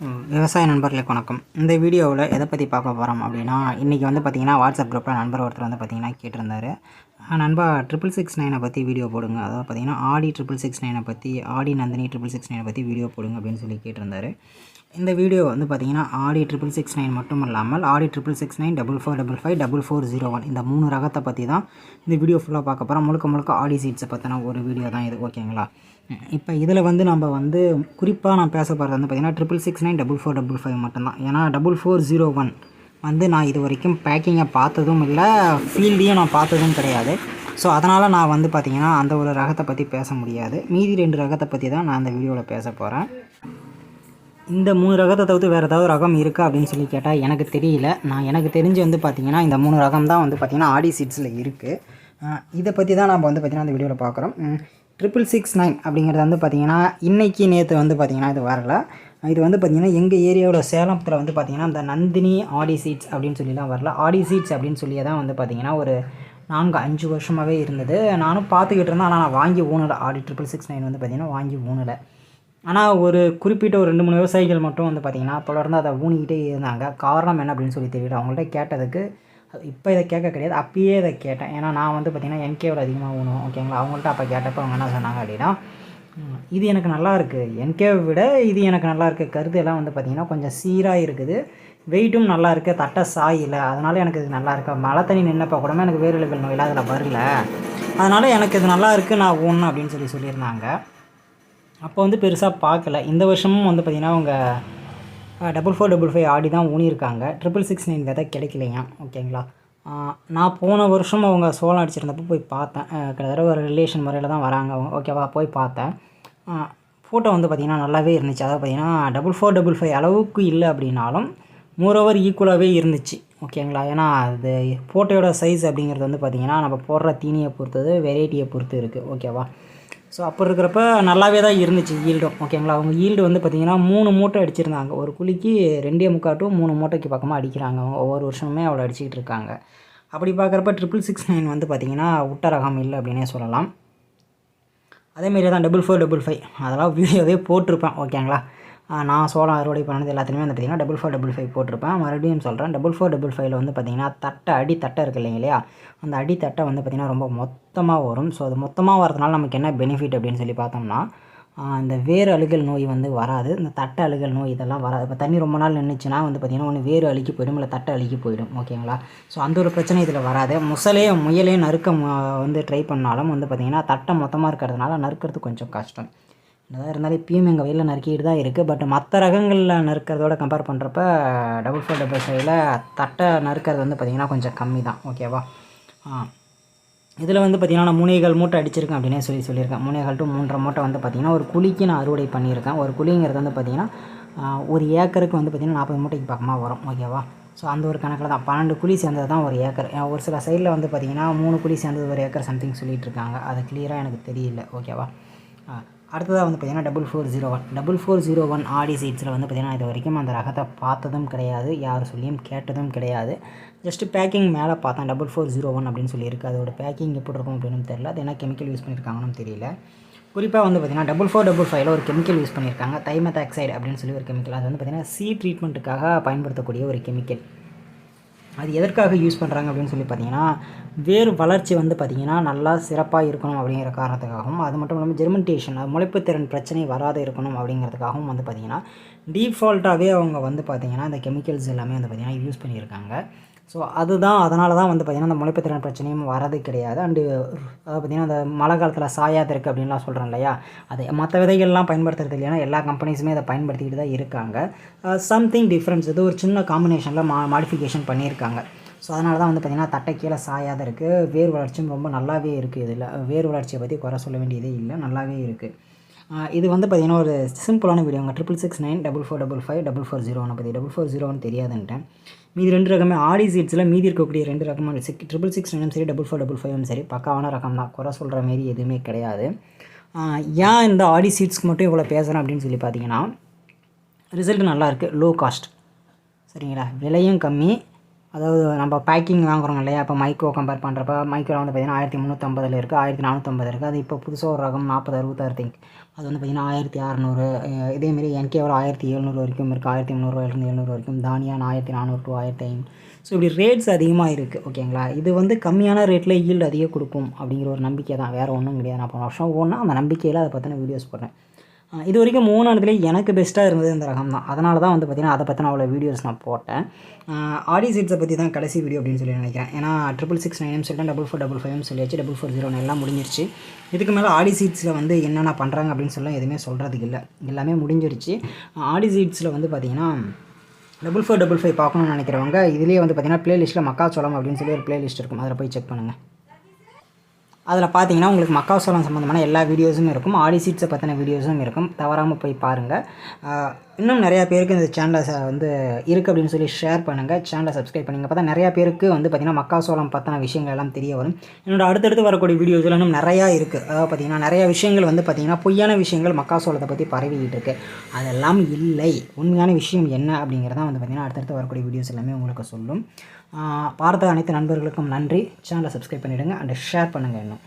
விவசாய நண்பர்களுக்கு வணக்கம். இந்த வீடியோவில் எதை பற்றி பார்க்க போகிறோம் அப்படின்னா, இன்றைக்கி வந்து பார்த்திங்கன்னா வாட்ஸ்அப் குரூப்பில் நண்பர் ஒருத்தர் வந்து பார்த்திங்கன்னா கேட்டிருந்தார். நண்பா 669 பற்றி வீடியோ போடுங்க, அதாவது பார்த்திங்கன்னா ஆடி 669 பற்றி, ஆடி நந்தினி 669 பற்றி வீடியோ போடுங்க அப்படின்னு சொல்லி கேட்டிருந்தார். இந்த வீடியோ வந்து பார்த்திங்கன்னா ஆடி 669 மட்டும் இல்லாமல் ஆடி 669, 4455, 4401 இந்த 3 ரகத்தை பற்றி தான் இந்த வீடியோ ஃபுல்லாக பார்க்க போகிறோம். முழுக்க ஆடி சீட்ஸை பற்றின ஒரு வீடியோ தான் இது, ஓகேங்களா? இப்போ இதில் வந்து நம்ம வந்து குறிப்பாக நான் பேச போகிறது வந்து பார்த்திங்கன்னா 669, 4455 மட்டும்தான். ஏன்னா 4401 வந்து நான் இது வரைக்கும் பேக்கிங்கை பார்த்ததும் இல்லை, ஃபீல்டையும் நான் பார்த்ததும் கிடையாது. ஸோ அதனால் நான் வந்து பார்த்திங்கன்னா அந்த ஒரு ரகத்தை பற்றி பேச முடியாது. மீதி 2 ரகத்தை பற்றி தான் நான் அந்த வீடியோவில் பேச போகிறேன். இந்த 3 ரகத்தை தவிர்த்து வேறு ஏதாவது ரகம் இருக்கா அப்படின்னு சொல்லி கேட்டால் எனக்கு தெரியல. எனக்கு தெரிஞ்சு வந்து பார்த்திங்கன்னா இந்த 3 ரகம் தான் வந்து பார்த்திங்கன்னா ஆடி சீட்ஸில் இருக்குது. இதை பற்றி தான் நம்ம வந்து பார்த்திங்கன்னா அந்த வீடியோவில் பார்க்குறோம். 669 அப்படிங்கிறது வந்து பார்த்திங்கன்னா இன்றைக்கி நேற்று வந்து பார்த்திங்கன்னா இது வரல. இது வந்து பார்த்திங்கன்னா எங்கள் ஏரியாவோட சேலத்தில் வந்து பார்த்திங்கன்னா இந்த நந்தினி ஆடி சீட்ஸ் அப்படின்னு சொல்லிலாம் வரல. ஆடி சீட்ஸ் அப்படின்னு சொல்லியே தான் வந்து பார்த்திங்கன்னா ஒரு 4-5 வருஷமாகவே இருந்தது. நானும் பார்த்துக்கிட்டு இருந்தேன். ஆனால் நான் வாங்கி ஊனலை. ஆடி 669 வந்து பார்த்திங்கன்னா வாங்கி ஊனலை. ஆனால் ஒரு குறிப்பிட்ட ஒரு 2-3 விவசாயிகள் மட்டும் வந்து பார்த்திங்கன்னா தொடர்ந்து அதை ஊனிக்கிட்டே இருந்தாங்க. காரணம் என்ன அப்படின்னு சொல்லி தெரியல. அவங்கள்ட்ட கேட்டதுக்கு இப்போ இதை கேட்க கிடையாது, அப்பயே இதை கேட்டேன். ஏன்னா நான் வந்து பார்த்திங்கன்னா என்கேவோட அதிகமாக ஊனுவோம், ஓகேங்களா? அவங்கள்ட்ட அப்போ கேட்டப்போ அவங்க என்ன சொன்னாங்க அப்படின்னா, இது எனக்கு நல்லா இருக்குது, என்கேவை விட இது எனக்கு நல்லா இருக்குது, கருத்து எல்லாம் வந்து பார்த்திங்கன்னா கொஞ்சம் சீராக இருக்குது, வெயிட்டும் நல்லா இருக்குது, தட்டை சாயில்லை, அதனால் எனக்கு இது நல்லா இருக்குது. மழை தண்ணி நின்னப்போ கூட எனக்கு வேறுகள் நோயெல்லாம் அதில் வரல, அதனால் எனக்கு இது நல்லா இருக்குது, நான் ஊனணும் அப்படின்னு சொல்லியிருந்தாங்க. அப்போ வந்து பெருசாக பார்க்கல. இந்த வருஷமும் வந்து பார்த்திங்கன்னா அவங்க 4455 ஆடி தான் ஊனியிருக்காங்க. 669 விதை கிடைக்கலையா, ஓகேங்களா? நான் போன வருஷம் அவங்க சோளம் அடிச்சிருந்தப்போ போய் பார்த்தேன். கிட்டத்தட்ட ஒரு ரிலேஷன் முறையில் தான் வராங்க அவங்க, ஓகேவா? போய் பார்த்தேன். ஃபோட்டோ வந்து பார்த்திங்கன்னா நல்லாவே இருந்துச்சு. அதாவது பார்த்திங்கன்னா 4455 அளவுக்கு இல்லை அப்படின்னாலும் மோரோவர் ஈக்குவலாகவே இருந்துச்சு, ஓகேங்களா? ஏன்னா அது ஃபோட்டோயோட சைஸ் அப்படிங்கிறது வந்து பார்த்திங்கன்னா நம்ம போடுற தீனியை பொறுத்தது, வெரைட்டியை பொறுத்து இருக்குது, ஓகேவா? ஸோ அப்போ இருக்கிறப்ப நல்லாவே தான் இருந்துச்சு ஈல்டும், ஓகேங்களா? அவங்க ஈல்டு வந்து பார்த்திங்கன்னா 3 மூட்டை அடிச்சிருந்தாங்க. ஒரு குழிக்கு 2.25 to 3 மூட்டைக்கு பக்கமாக அடிக்கிறாங்க. அவங்க ஒவ்வொரு வருஷமுமே அவ்வளோ அடிச்சிக்கிட்டு இருக்காங்க. அப்படி பார்க்குறப்ப 669 வந்து பார்த்திங்கன்னா விட்ட ரகம் இல்லை அப்படின்னே சொல்லலாம். அதேமாரி தான் 4455 அதெல்லாம் வீடியோவே போட்டிருப்பேன், ஓகேங்களா? நான் சோளம் அறுவடை பண்ணது எல்லாத்துலேயுமே வந்து பார்த்திங்கன்னா 4455 போட்டிருப்பேன். மறுபடியும் சொல்கிறேன், 4455 வந்து பார்த்திங்கன்னா அடித்தட்டை இருக்குது இல்லையா? அந்த அடித்தட்டை வந்து பார்த்திங்கன்னா ரொம்ப மொத்தமாக வரும். ஸோ அது மொத்தமாக வரதுனால நமக்கு என்ன பெனிஃபிட் அப்படின்னு சொல்லி பார்த்தோம்னா, இந்த வேறு அழுகல் நோய் வந்து வராது, இந்த தட்டை அழுகல் நோய் இதெல்லாம் வராது. இப்போ தண்ணி ரொம்ப நாள் நின்றுச்சுன்னா வந்து பார்த்திங்கன்னா ஒன்று வேறு அழுகி போயிடும், இல்லை தட்டை அழுகி போயிடும், ஓகேங்களா? ஸோ அந்த ஒரு பிரச்சனை இதில் வராது. முயலே நறுக்க வந்து ட்ரை பண்ணாலும் வந்து பார்த்திங்கன்னா தட்டை மொத்தமாக இருக்கிறதுனால நறுக்கிறது கொஞ்சம் கஷ்டம். என்னதான் இருந்தாலும் இப்பயும் எங்கள் வயலில் நறுக்கிட்டு தான் இருக்குது. பட் மற்ற ரகங்களில் நறுக்கிறதோட கம்பேர் பண்ணுறப்ப 4455 தட்டை நறுக்கிறது வந்து பார்த்திங்கன்னா கொஞ்சம் கம்மி தான், ஓகேவா? இதில் வந்து பார்த்திங்கன்னா நான் 3 மூட்டை அடிச்சிருக்கேன் அப்படின்னே சொல்லியிருக்கேன். 3 to 3.5 மூட்டை வந்து பார்த்திங்கன்னா ஒரு குழிக்கு நான் அறுவடை பண்ணியிருக்கேன். ஒரு குழிங்கிறது வந்து பார்த்திங்கன்னா ஒரு ஏக்கருக்கு வந்து பார்த்திங்கன்னா 40 மூட்டைக்கு பக்கமாக வரும், ஓகேவா? ஸோ அந்த ஒரு கணக்கில் தான் 12 குழி சேர்ந்தது தான் ஒரு ஏக்கர். ஒரு சில சைடில் வந்து பார்த்திங்கன்னா 3 குழி சேர்ந்தது ஒரு ஏக்கர் சம்திங் சொல்லிகிட்டு இருக்காங்க. அது கிளியராக எனக்கு தெரியல, ஓகேவா? அடுத்ததாக வந்து பார்த்திங்கன்னா 4401 ஆடி சீட்ஸில் வந்து பார்த்திங்கன்னா இது வரைக்கும் அந்த ரகத்தை பார்த்ததும் கிடையாது, யார் சொல்லியும் கேட்டதும் கிடையாது. ஜஸ்ட்டு பேக்கிங் மேலே பார்த்தேன் 4401 அப்படின்னு சொல்லியிருக்கு. அதோட பேக்கிங் எப்படி இருக்கும் அப்படின்னு தெரியல. அது என்ன கெமிக்கல் யூஸ் பண்ணியிருக்காங்கன்னு தெரியல. குறிப்பாக வந்து பார்த்திங்கன்னா 4455 ஒரு கெமிக்கல் யூஸ் பண்ணியிருக்காங்க, தைமெத்தாக்சைடு அப்படின்னு சொல்லி ஒரு கெமிக்கல். அது வந்து பார்த்திங்கன்னா ட்ரீட்மெண்ட்டுக்காக பயன்படுத்தக்கூடிய ஒரு கெமிக்கல். அது எதற்காக யூஸ் பண்ணுறாங்க அப்படின்னு சொல்லி பார்த்திங்கன்னா வேறு வளர்ச்சி வந்து பார்த்திங்கன்னா நல்லா சிறப்பாக இருக்கணும் அப்படிங்கிற காரணத்துக்காகவும், அது மட்டும் இல்லாமல் ஜெர்மெண்டேஷன், முளைப்பு திறன் பிரச்சனை வராது இருக்கணும் அப்படிங்கிறதுக்காகவும் வந்து பார்த்திங்கன்னா டீஃபால்ட்டாகவே அவங்க வந்து பார்த்திங்கன்னா இந்த கெமிக்கல்ஸ் எல்லாமே வந்து பார்த்திங்கன்னா யூஸ் பண்ணியிருக்காங்க. ஸோ அதனால தான் வந்து பார்த்திங்கன்னா அந்த முளைப்பு திறன் பிரச்சனையும் வரது கிடையாது. அண்டு அதை பார்த்திங்கன்னா அந்த மழை காலத்தில் சாயாது இருக்குது அப்படின்லாம் சொல்கிறேன் இல்லையா? அது மற்ற விதைகள்லாம் பயன்படுத்துறது இல்லைன்னா எல்லா கம்பெனிஸுமே அதை பயன்படுத்திக்கிட்டு தான் இருக்காங்க. சம்திங் டிஃப்ரென்ஸ், இது ஒரு சின்ன காம்பினேஷனில் மாடிஃபிகேஷன் பண்ணியிருக்காங்க. ஸோ அதனால தான் வந்து பார்த்திங்கன்னா தட்டை கீழே சாயாத இருக்குது. வேர் வளர்ச்சியும் ரொம்ப நல்லாவே இருக்குது. இதில் வேர் வளர்ச்சியை பற்றி குறை சொல்ல வேண்டியதே இல்லை, நல்லாவே இருக்குது. இது வந்து பார்த்திங்கன்னா ஒரு சிம்பிளான வீடியோங்க. 669, 4455, 4401 பற்றி. 4401 தெரியாதுன்ட்டேன். மீதி 2 ரகமே ஆடி சீட்ஸில் மீதி இருக்கக்கூடிய 2 ரகமும் 669 சரி, 4455 சரி, பக்காவான ரகம் தான், குறை சொல்கிற மாரி எதுவுமே கிடையாது. ஏன் இந்த ஆடி சீட்ஸ்க்கு மட்டும் இவ்வளோ பேசுகிறேன் அப்படின்னு சொல்லி பார்த்தீங்கன்னா ரிசல்ட் நல்லாயிருக்கு, லோ காஸ்ட், சரிங்களா? விலையும் கம்மி, அதாவது நம்ம பேக்கிங் வாங்குறோம் இல்லையா, இப்போ மைக்கோ கம்பேர் பண்ணுறப்ப மைக்கோவில் வந்து பார்த்திங்கன்னா 1350 இருக்குது, 1450 இருக்குது. அது இப்போ புதுசாக ஒரு ரகம் 4066 திங்க் அது வந்து பார்த்திங்கன்னா 1600. இதேமாரி என்கேவில் 1700 வரைக்கும் இருக்குது, 1300 வரைக்கும். தானியான் 1400 to 1500. ஸோ இப்படி ரேட்ஸ் அதிகமாக இருக்குது. ஓகேங்களா, இது வந்து கம்மியான ரேட்டில் ஈல்டு அதிகம் கொடுக்கும் அப்படிங்கிற ஒரு நம்பிக்கை தான், வேறு ஒன்றும் கிடையாது. நான் போன வருஷம் ஒவ்வொன்றா அந்த நம்பிக்கையில் அதை பற்றின வீடியோஸ் போடுறேன். இது வரைக்கும் 3 இடத்துலேயே எனக்கு பெஸ்ட்டாக இருந்தது இந்த ரகம் தான். அதனால தான் வந்து பார்த்திங்கன்னா அதை பற்றின அவ்வளோ வீடியோஸ் நான் போட்டேன். ஆடி சீட்ஸை பற்றி தான் கடைசி வீடியோ அப்படின்னு சொல்லி நினைக்கிறேன். ஏன்னா 666 சொல்லிட்டேன், 4455 சொல்லியாச்சு, 4401 எல்லாம் முடிஞ்சிருச்சு. இதுக்கு மேலே ஆடி சீட்ஸில் வந்து என்னென்ன பண்ணுறாங்க அப்படின்னு சொல்லி எதுவுமே சொல்கிறதுக்கு இல்லை, எல்லாமே முடிஞ்சிருச்சு. ஆடி சீட்ஸில் வந்து பார்த்திங்கன்னா 4455 பார்க்கணும்னு நினைக்கிறவங்க இதுலேயே வந்து பார்த்திங்கன்னா ப்ளேலிஸ்ட்டில் மக்காச்சோளம் அப்படின்னு சொல்லி ஒரு ப்ளேலிஸ்ட் இருக்கும், அதில் போய் செக் பண்ணுங்கள். அதில் பார்த்தீங்கன்னா உங்களுக்கு மக்காசோளம் சம்மந்தமான எல்லா வீடியோஸும் இருக்கும், ஆடி சீட்ஸை பற்றின வீடியோஸும் இருக்கும். தவறாமல் போய் பாருங்கள். இன்னும் நிறையா பேருக்கு இந்த சேனலை வந்து இருக்குது அப்படின்னு சொல்லி ஷேர் பண்ணுங்கள், சேனலை சப்ஸ்கிரைப் பண்ணுங்கள். அப்போ தான் நிறையா பேருக்கு வந்து பார்த்திங்கன்னா மக்காசோளம் பற்றின விஷயங்கள் எல்லாம் தெரிய வரும். என்னோட அடுத்தடுத்து வரக்கூடிய வீடியோஸில் இன்னும் நிறையா இருக்குது. அதாவது பார்த்திங்கன்னா நிறையா விஷயங்கள் வந்து பார்த்திங்கன்னா பொய்யான விஷயங்கள் மக்காசோளத்தை பற்றி பரவிக்கிட்டு இருக்குது. அதெல்லாம் இல்லை, உண்மையான விஷயம் என்ன அப்படிங்கிறதான் வந்து பார்த்திங்கன்னா அடுத்தடுத்து வரக்கூடிய வீடியோஸ் எல்லாமே உங்களுக்கு சொல்லும். பார்த்த அனைத்து நண்பர்களுக்கும் நன்றி. சேனலை சப்ஸ்கிரைப் பண்ணிவிடுங்க அண்ட் ஷேர் பண்ணுங்கள் இன்னும்.